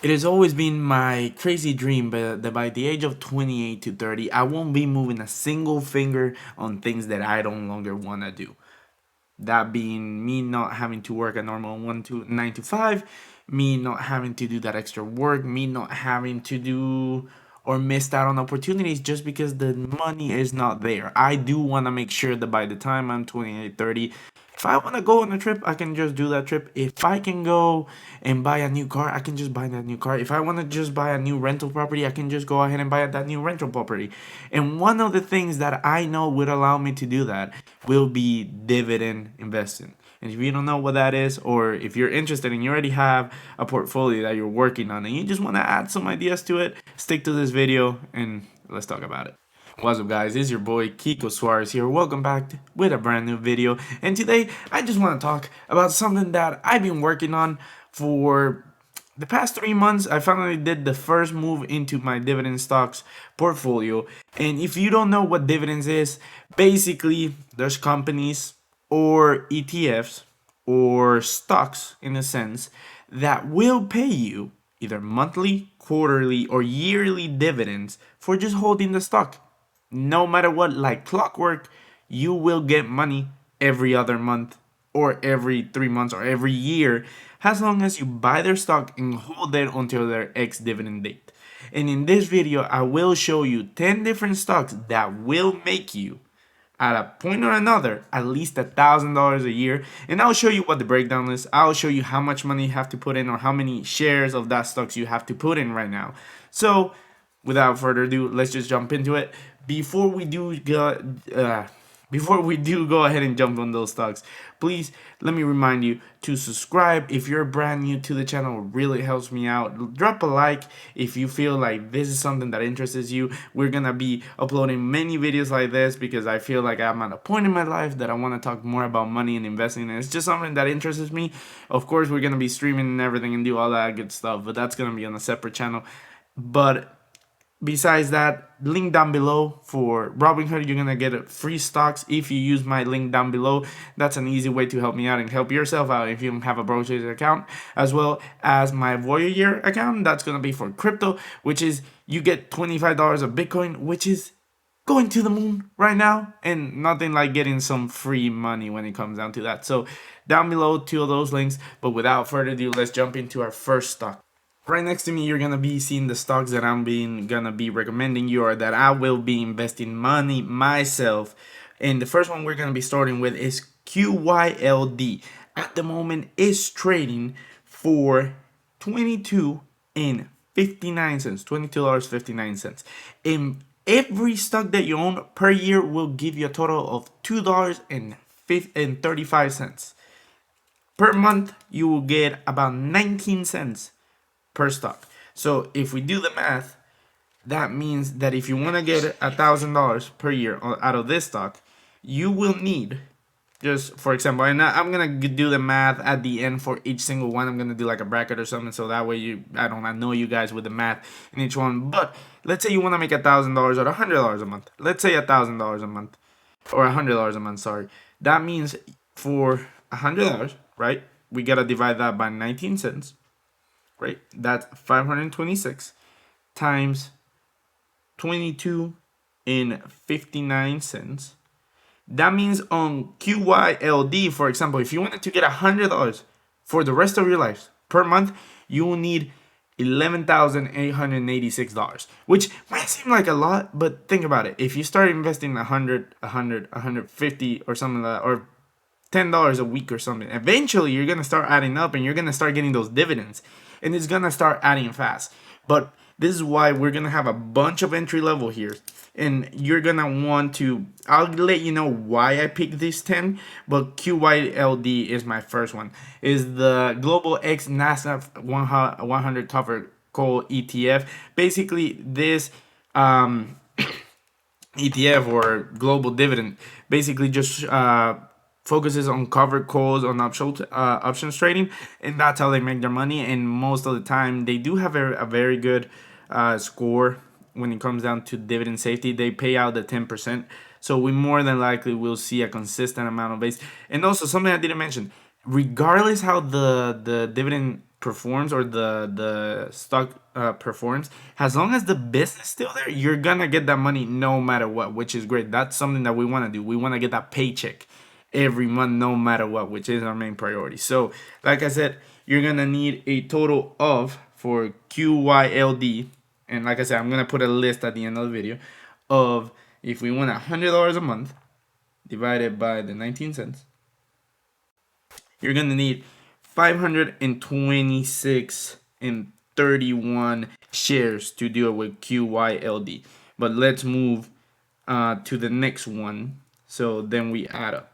It has always been my crazy dream that by the age of 28 to 30, I won't be moving a single finger on things that I no longer want to do. That being me not having to work a normal 9 to 5, me not having to do that extra work, me not having to do or missed out on opportunities just because the money is not there. I do want to make sure that by the time I'm 28, 30, if I want to go on a trip, I can just do that trip. If I can go and buy a new car, I can just buy that new car. If I want to just buy a new rental property, I can just go ahead and buy that new rental property. And one of the things that I know would allow me to do that will be dividend investing. And if you don't know what that is, or if you're interested and you already have a portfolio that you're working on and you just want to add some ideas to it, stick to this video and let's talk about it. What's up, guys? It's your boy Kiko Suarez here. Welcome back with a brand new video. And today I just want to talk about something that I've been working on for the past 3 months. I finally did the first move into my dividend stocks portfolio. And if you don't know what dividends is, basically there's companies or ETFs or stocks in a sense that will pay you either monthly, quarterly, or yearly dividends for just holding the stock. No matter what, like clockwork, you will get money every other month or every 3 months or every year as long as you buy their stock and hold it until their ex dividend date. And in this video, I will show you 10 different stocks that will make you at a point or another at least $1,000 a year, and I'll show you what the breakdown is. I'll show you how much money you have to put in or how many shares of that stocks you have to put in right now. So without further ado, let's just jump into it. Before we do go ahead and jump on those stocks, please let me remind you to subscribe. If you're brand new to the channel, it really helps me out. Drop a like if you feel like this is something that interests you. We're gonna be uploading many videos like this because I feel like I'm at a point in my life that I want to talk more about money and investing, and it's just something that interests me. Of course, we're gonna be streaming and everything and do all that good stuff, but that's gonna be on a separate channel. But besides that, link down below for Robinhood. You're gonna get free stocks if you use my link down below. That's an easy way to help me out and help yourself out if you don't have a brokerage account, as well as my Voyager account. That's gonna be for crypto, which is you get $25 of Bitcoin, which is going to the moon right now, and nothing like getting some free money when it comes down to that. So down below, two of those links. But without further ado, let's jump into our first stock. Right next to me, you're gonna be seeing the stocks that gonna be recommending you, or that I will be investing money myself. And the first one we're gonna be starting with is Xyld. At the moment, is trading for 22 and 59 cents, $22.59. And every stock that you own per year will give you a total of $2.35. Per month, you will get about 19 cents per stock. So if we do the math, that means that if you want to get $1,000 per year out of this stock, you will need, just for example, and I'm gonna do the math at the end for each single one. I'm gonna do like a bracket or something, so that way I don't annoy you guys with the math in each one. But let's say you want to make $1,000 or $100 a month. Let's say $1,000 a month or $100 a month. Sorry, that means for $100, right? We gotta divide that by 19 cents. Right, that's 526 times 22 and 59 cents. That means on Xyld, for example, if you wanted to get $100 for the rest of your life per month, you will need $11,886, which might seem like a lot, but think about it. If you start investing 150 or something like that, or $10 a week or something, eventually you're gonna start adding up and you're gonna start getting those dividends, and it's gonna start adding fast. But this is why we're gonna have a bunch of entry level here, and you're gonna want to, I'll let you know why I picked this 10, but Xyld is my first one. Is the Global X Nasdaq 100 Covered Coal ETF. Basically this ETF or global dividend basically just focuses on covered calls on options trading, and that's how they make their money. And most of the time, they do have a very good score when it comes down to dividend safety. They pay out the 10%, so we more than likely will see a consistent amount of base. And also something I didn't mention: regardless how the dividend performs, or the stock performs, as long as the business is still there, you're gonna get that money no matter what, which is great. That's something that we want to do. We want to get that paycheck every month no matter what, which is our main priority. So like I said, you're gonna need a total of, for QYLD, and like I said, I'm gonna put a list at the end of the video of, if we want $100 a month divided by the 19 cents, you're gonna need 526 and 31 shares to do it with QYLD. But let's move to the next one, so then we add up.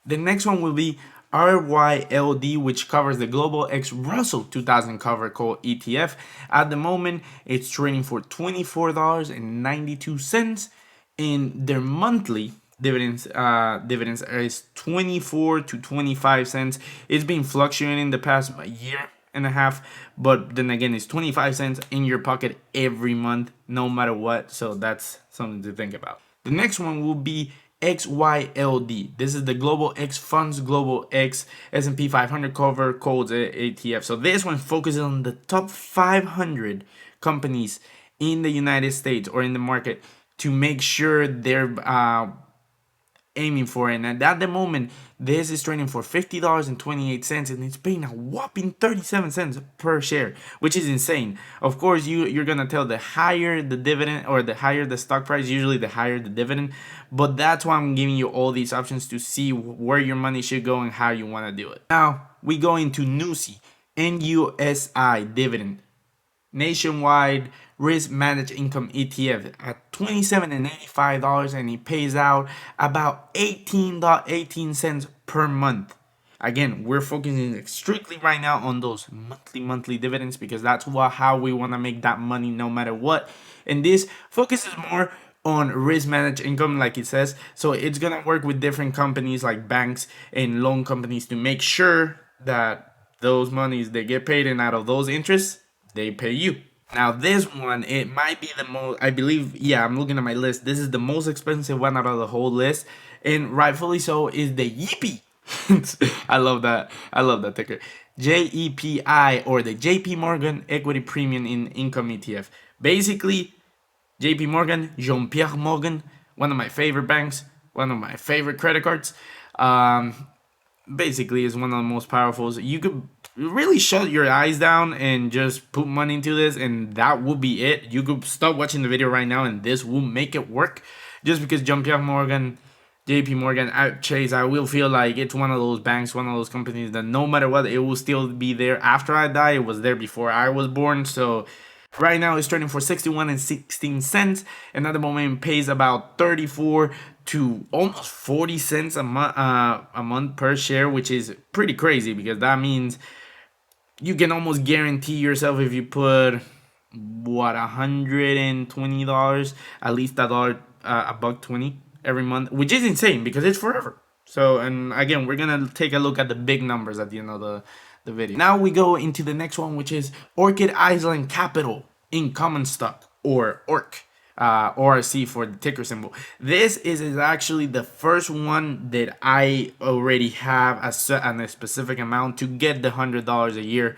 The next one will be RYLD, which covers the Global X Russell 2000 cover call ETF. At the moment, it's trading for $24.92, and their monthly dividends is 24 to 25 cents. It's been fluctuating the past year and a half, but then again, it's 25 cents in your pocket every month, no matter what. So that's something to think about. The next one will be XYLD. This is the Global X Funds Global X S&P 500 cover codes ETF. So this one focuses on the top 500 companies in the United States or in the market to make sure they're aiming for it. And at the moment, this is trading for $50.28, and it's paying a whopping 37 cents per share, which is insane. Of course, you're gonna tell, the higher the dividend or the higher the stock price, usually the higher the dividend. But that's why I'm giving you all these options to see where your money should go and how you want to do it. Now we go into Nusi, NUSI Dividend, nationwide risk managed income ETF at $27.85, and it pays out about 18 cents per month. Again, we're focusing strictly right now on those monthly dividends, because that's how we want to make that money no matter what. And this focuses more on risk managed income, like it says. So it's gonna work with different companies like banks and loan companies to make sure that those monies they get paid, and out of those interests they pay you. Now this one, it might be the most, I believe, yeah, I'm looking at my list, this is the most expensive one out of the whole list, and rightfully so, is the Yippee. I love that ticker. JEPI, or the JP Morgan Equity Premium in Income ETF. Basically, JP Morgan, Jean-Pierre Morgan, one of my favorite banks, one of my favorite credit cards. Basically is one of the most powerful. You could really shut your eyes down and just put money into this, and that will be it. You could stop watching the video right now and this will make it work. Just because Jean-Pierre Morgan, JP Morgan, Chase, I will feel like it's one of those banks, one of those companies that no matter what, it will still be there after I die. It was there before I was born. So right now it's trading for 61.16 cents, and at the moment it pays about 34 to almost 40 cents a month per share, which is pretty crazy, because that means you can almost guarantee yourself, if you put $120, at least $1.20 every month, which is insane because it's forever. So, and again, we're gonna take a look at the big numbers at the end of the video. Now we go into the next one, which is Orchid Island Capital in common stock, or ORC. ORC for the ticker symbol. This is actually the first one that I already have a specific amount to get the $100 a year.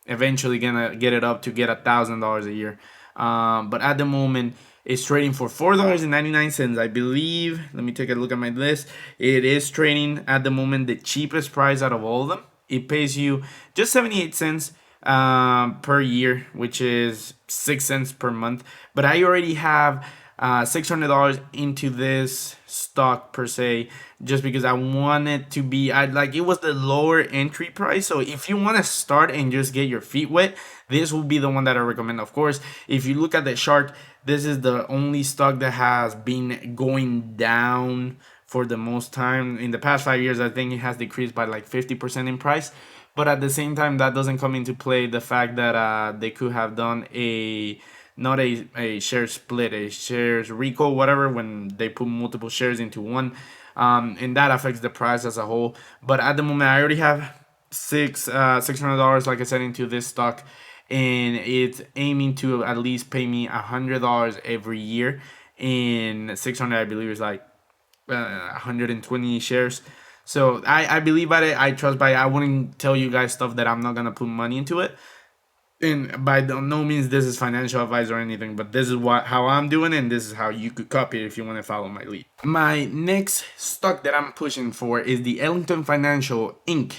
Eventually gonna get it up to get $1,000 a year. But at the moment, it's trading for $4.99. I believe. Let me take a look at my list. It is trading at the moment the cheapest price out of all of them. It pays you just 78 cents per year, which is 6 cents per month. But I already have $600 into this stock per se, just because I want it to be, it was the lower entry price. So if you want to start and just get your feet wet, this will be the one that I recommend. Of course, if you look at the chart, this is the only stock that has been going down for the most time. In the past 5 years, I think it has decreased by like 50% in price. But at the same time, that doesn't come into play the fact that they could have done not a share split, a shares recall, whatever, when they put multiple shares into one, and that affects the price as a whole. But at the moment, I already have $600, like I said, into this stock, and it's aiming to at least pay me $100 every year. And 600, I believe, is like 120 shares. So I believe by it. I trust by it. I wouldn't tell you guys stuff that I'm not gonna put money into it. And by no means this is financial advice or anything, but this is how I'm doing it, and this is how you could copy it if you want to follow my lead. My next stock that I'm pushing for is the Ellington Financial Inc,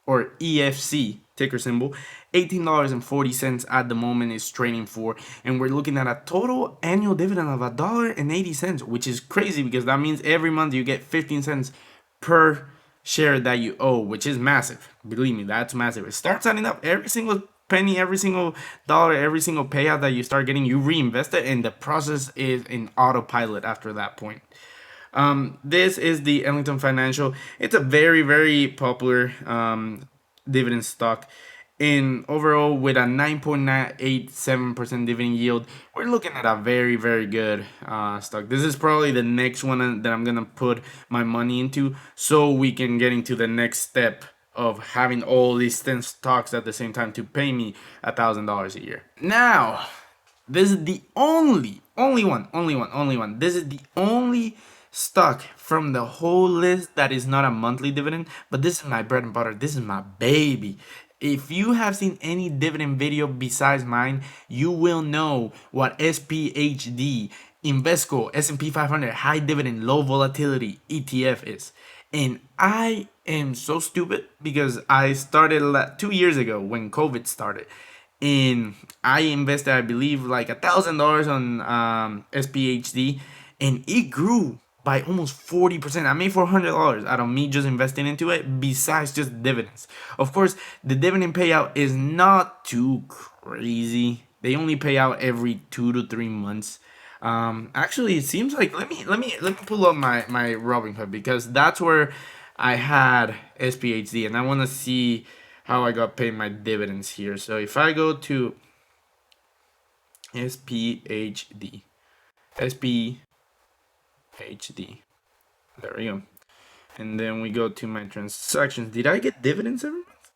or EFC ticker symbol. $18.40 at the moment is trading for, and we're looking at a total annual dividend of $1.80, which is crazy because that means every month you get 15 cents per share that you owe, which is massive. Believe me, that's massive. Start signing up. Every single penny, every single dollar, every single payout that you start getting, you reinvest it, and the process is in autopilot after that point. This is the Ellington Financial. It's a very, very popular dividend stock. In overall, with a 9.987% dividend yield, we're looking at a very, very good stock. This is probably the next one that I'm gonna put my money into, so we can get into the next step of having all these 10 stocks at the same time to pay me $1,000 a year. Now, this is the only one. This is the only stock from the whole list that is not a monthly dividend, but this is my bread and butter. This is my baby. If you have seen any dividend video besides mine, you will know what SPHD, Invesco, S&P 500, high dividend, low volatility ETF is. And I am so stupid because I started 2 years ago when COVID started. And I invested, I believe, like $1,000 on SPHD, and it grew by almost 40%. I made $400 out of me just investing into it, besides just dividends. Of course, the dividend payout is not too crazy. They only pay out every 2 to 3 months. Actually, it seems like let me pull up my Robinhood, because that's where I had SPHD, and I want to see how I got paid my dividends here. So if I go to SPHD, there we go, and then we go to my transactions. Did I get dividends every month?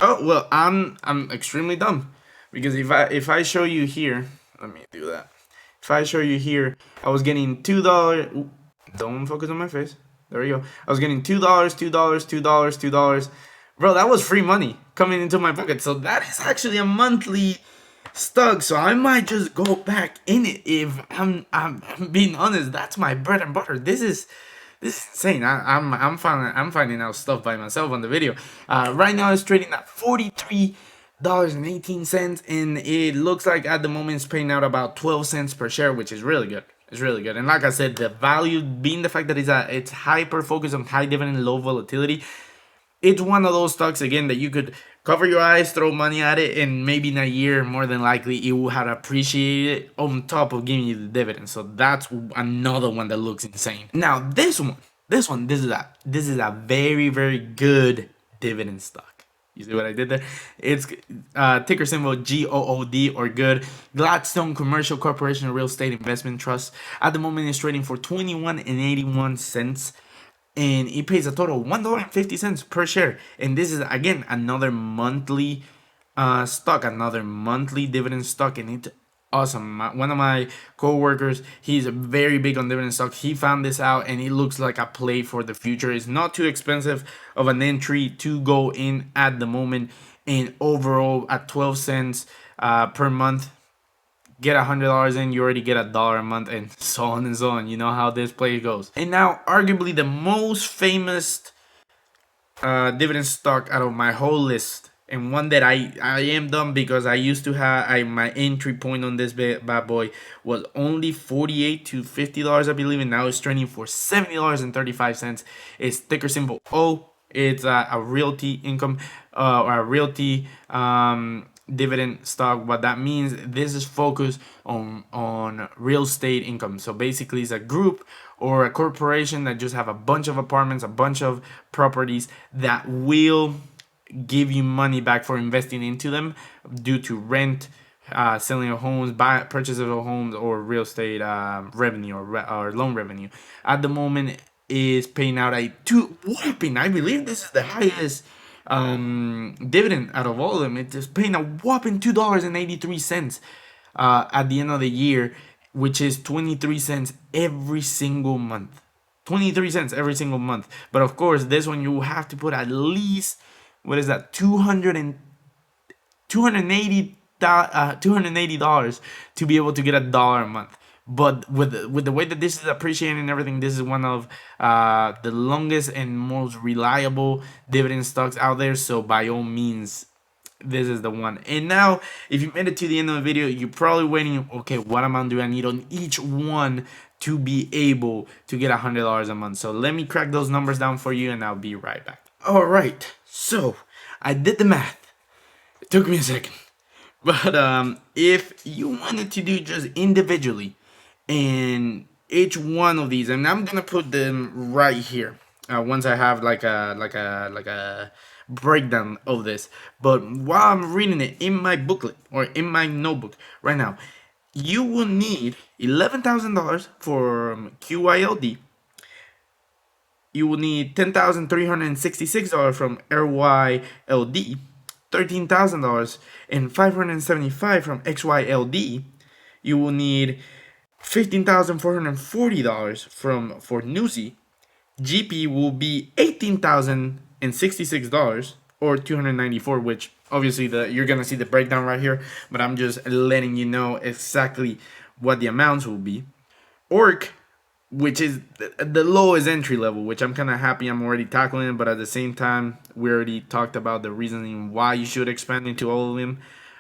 Oh well, I'm extremely dumb, because if I show you here, let me do that. If I show you here, I was getting $2. Don't focus on my face. There we go. I was getting $2, $2, $2, $2. Bro, that was free money coming into my pocket. So that is actually a monthly stock. So I might just go back in it if I'm being honest. That's my bread and butter. This is insane. I'm finding out stuff by myself on the video. Right now it's trading at $43.18, and it looks like at the moment it's paying out about 12 cents per share, which is really good. It's really good. And like I said, the value being the fact that it's hyper focused on high dividend, low volatility. It's one of those stocks, again, that you could cover your eyes, throw money at it, and maybe in a year, more than likely, it will have appreciated on top of giving you the dividend. So that's another one that looks insane. Now, this is a very, very good dividend stock. You see what I did there? It's ticker symbol GOOD, or good. Gladstone Commercial Corporation Real Estate Investment Trust. At the moment, it's trading for 21.81, and it pays a total of $1.50 per share. And this is, again, another monthly stock, another monthly dividend stock, and it's awesome. One of my co-workers, he's very big on dividend stock. He found this out, and it looks like a play for the future. It's not too expensive of an entry to go in at the moment, and overall at 12 cents per month, get $100 in, you already get $1 a month, and so on and so on. You know how this play goes. And now, arguably the most famous dividend stock out of my whole list, and one that I am dumb, because I used to have my entry point on this bad boy was only $48 to $50, I believe, and now it's trading for $70.35. It's ticker symbol O. It's a realty income or a realty dividend stock. What that means, this is focused on real estate income. So basically, it's a group or a corporation that just have a bunch of apartments, a bunch of properties that will give you money back for investing into them due to rent, selling of homes, purchases of homes, or real estate revenue or loan revenue. At the moment, is paying out a whopping, I believe this is the highest dividend out of all of them. It's paying a whopping $2.83 at the end of the year, which is 23 cents every single month. 23 cents every single month. But of course, this one you have to put at least, what is that, 280 $280 to be able to get $1 a month. But with the way that this is appreciating and everything, this is one of the longest and most reliable dividend stocks out there. So by all means, this is the one. And now, if you made it to the end of the video, you're probably waiting, okay, what amount do I need on each one to be able to get $100 a month? So let me crack those numbers down for you, and I'll be right back. All right, so I did the math. It took me a second. But if you wanted to do just individually, and each one of these, and I'm gonna put them right here. Once I have like a breakdown of this. But while I'm reading it in my booklet or in my notebook right now, you will need $11,000 for QYLD. You will need $10,366 from RYLD, $13,000 and $575 from XYLD. You will need $15,440 for Nusi. GP will be $18,066 or $294, which obviously you're gonna see the breakdown right here, but I'm just letting you know exactly what the amounts will be. ORC, which is the lowest entry level, which I'm kind of happy I'm already tackling it, but at the same time, we already talked about the reasoning why you should expand into all of them.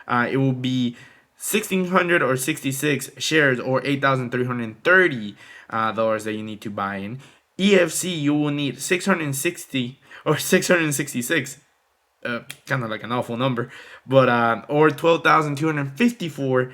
It will be 1,600 or 66 shares or $8,330 that you need to buy in. EFC, you will need 660 or 666, kind of like an awful number, but or $12,254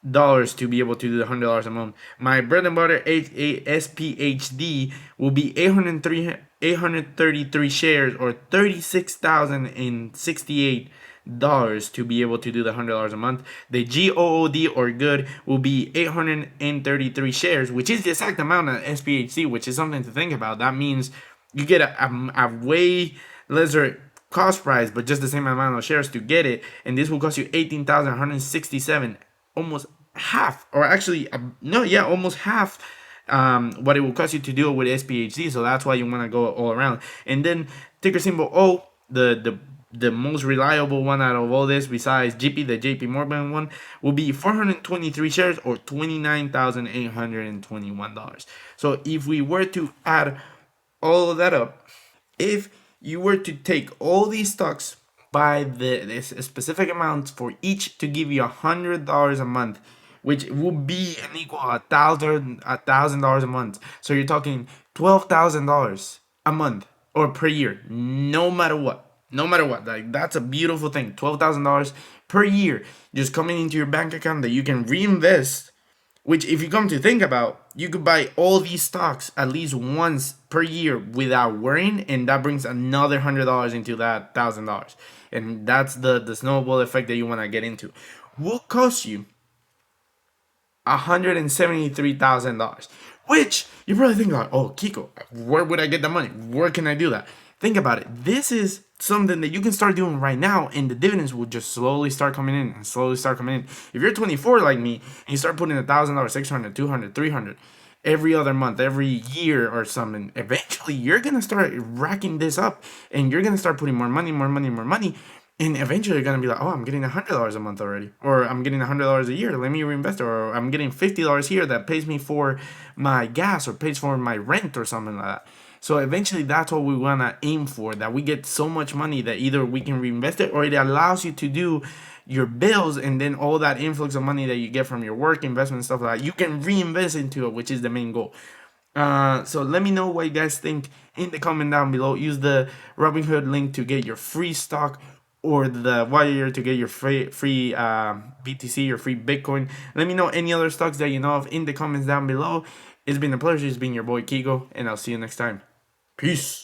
dollars to be able to do the $100 a month. My bread and butter SPHD will be 833 shares or $36,068 to be able to do the $100 a month. The GOOD or good will be 833 shares, which is the exact amount of SPHC, which is something to think about. That means you get a way lesser cost price, but just the same amount of shares to get it, and this will cost you 18,167, almost half, or actually almost half what it will cost you to do it with SPHC. So that's why you want to go all around. And then ticker symbol O, the most reliable one out of all this, besides GP, the JP Morgan one, will be 423 shares or $29,821. So if we were to add all of that up, if you were to take all these stocks by the specific amounts for each to give you $100 a month, which would be an equal $1,000 a month. So you're talking $12,000 a month or per year, no matter what. No matter what, like that's a beautiful thing. $12,000 per year just coming into your bank account that you can reinvest. Which, if you come to think about, you could buy all these stocks at least once per year without worrying, and that brings another $100 into that $1,000, and that's the snowball effect that you want to get into. Will cost you $173,000, which you're probably thinking like, oh, Kiko, where would I get the money? Where can I do that? Think about it. This is something that you can start doing right now, and the dividends will just slowly start coming in and slowly start coming in. If you're 24 like me and you start putting $1,000, 600, 200, 300 every other month, every year or something, eventually you're gonna start racking this up, and you're gonna start putting more money, and eventually you're gonna be like, oh, I'm getting $100 a month already, or I'm getting $100 a year. Let me reinvest, or I'm getting $50 here that pays me for my gas or pays for my rent or something like that. So eventually that's what we want to aim for, that we get so much money that either we can reinvest it or it allows you to do your bills, and then all that influx of money that you get from your work, investment, stuff like that, you can reinvest into it, which is the main goal. So let me know what you guys think in the comment down below. Use the Robinhood link to get your free stock, or the Voyager to get your free BTC, your free Bitcoin. Let me know any other stocks that you know of in the comments down below. It's been a pleasure. It's been your boy Kiko, and I'll see you next time. Peace.